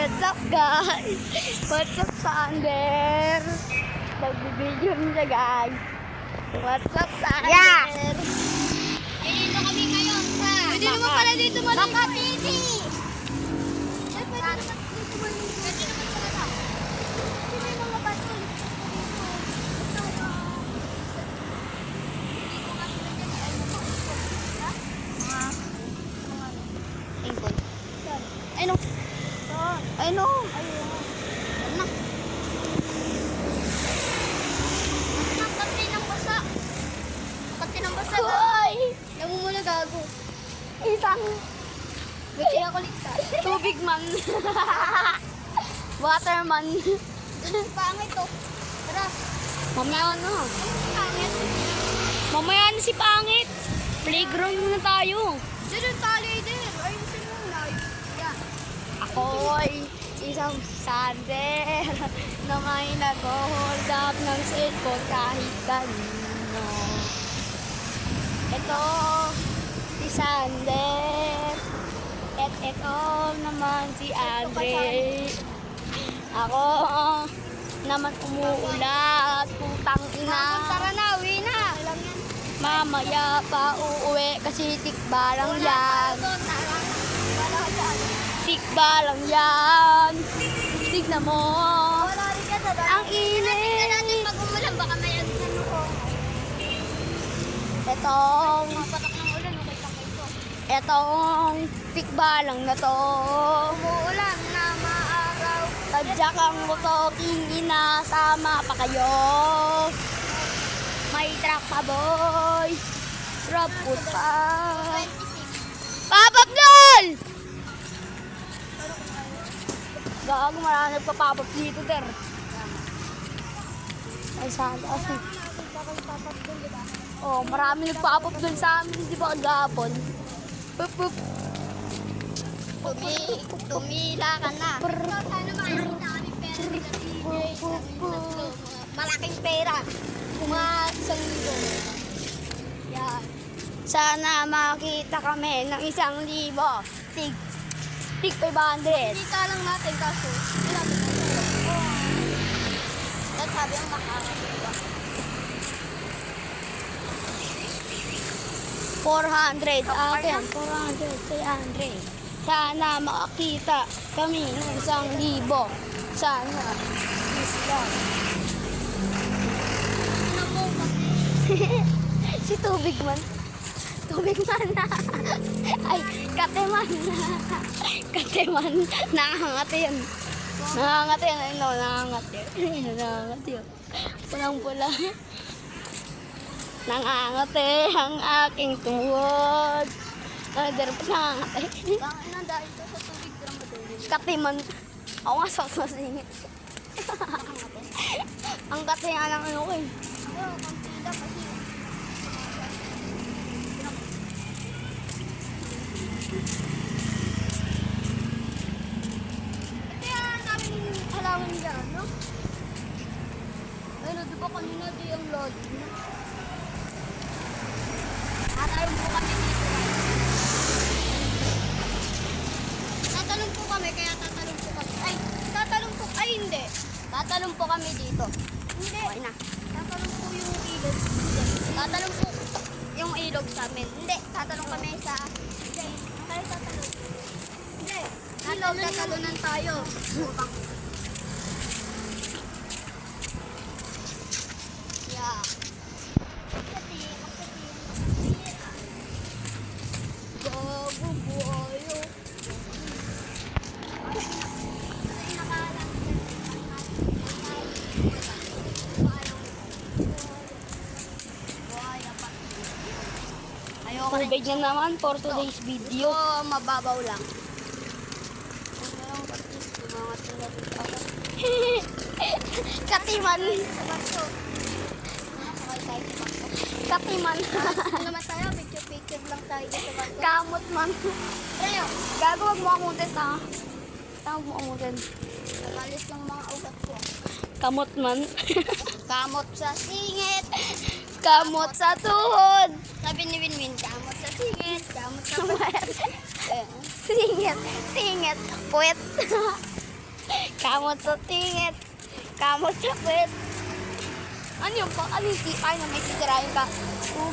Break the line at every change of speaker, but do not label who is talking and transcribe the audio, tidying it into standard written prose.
What's up guys? What's up Sander? Nagbibideo niya guys. What's up Sander?
Yeah.
Dito kami ngayon sa pwede naman pala dito Makatiti. Pwede naman dito maligo. Pwede naman pala na. Kasi may mga bato. Ay no. Ay no. Anak. Anak, kati ng basa. Kati ng basa. Ay! Namumula gago. Isang. Buti ako ligtas. Tubig man. Waterman. Pangit to. Tara. Mamaya na. Pangit. Mamaya na si Pangit. Playground muna tayo. Diyan tayo din. Ayusin mo na. Yan. Ako ay isang Sander na may nag-hold up ng cellphone kahit kanino. Ito si Sander at ito naman si Andre. Ako naman umuulat, putang ina. Tara na, uwi na. Mamaya pa uuwi kasi tikba lang yan. Tikba lang yan. Tignan mo. Ang init. Pag umulan, baka may ano ko. Etong tikba lang na to. Umuulan na maaraw. Tadyak ang motoking inasama pa kayo. May truck pa boy. Rapot pa. Papap doon! Gago, marami nagpapapap dito, der. Ay, saan kasi. Oh, marami nagpapap doon sa amin, di ba kagapon? Pup, pup. Tumila ka na. Sana makakita kami pera nila DJ. Malaking pera. Isang libo. Yan. Sana makita kami ng 1,000. Tig 500. Kita lang natin kaso. Hindi natin ito. At sabi ang makakagawa. 400. Akin. 400. 300. Sana makakita kami ng 1,000. Sana. Please lang. Si Tubig man. Tubig man na. Ay, kateman. Kateman. Nakangati yan. Nakangati yan. Ay, no, nakangati. Nakangati yan. Pulang-pula. Nakangati ang aking tuhod. Darapos nakangati. Bakit na dahil ito sa tubig dramatulog? Kateman. Ako nga sa singit. Ang kate nga lang ano ko eh. Kampila kasi. Halaman dyan, no? Ayun, di ba kanina di ang lodi, no? Tatalong po kami dito. Tatalong po kami, kaya tatalong po kami. Ay, tatalong po, ay hindi. Tatalong po kami dito. Hindi. Okay na. Tatalong po yung ilog. Tatalong po yung ilog sa amin. Hindi, tatalong kami sa... Hindi, tayo tatalong. Hindi. Tatalunan tayo. Yeah. Gago buhayo. Tubig na naman for today's video. Mababaw lang. Katiman. Katiman. Naman tayo, picture lang tayo sa bato. Kamot man. Tayo. Gago, wag mo amutin ha. Tawag mo amutin. Nakalis lang mga ugat ko. Kamot man. Kamot sa singit. Kamot sa tuhod. Sabi ni Winwin, kamot sa singit. Kamot sa puwet. Singit. Singit. Puwet. Kamot sa tingit. Kamot sa pet. Ano yung pa? Ano yung ay na may titirahin ka?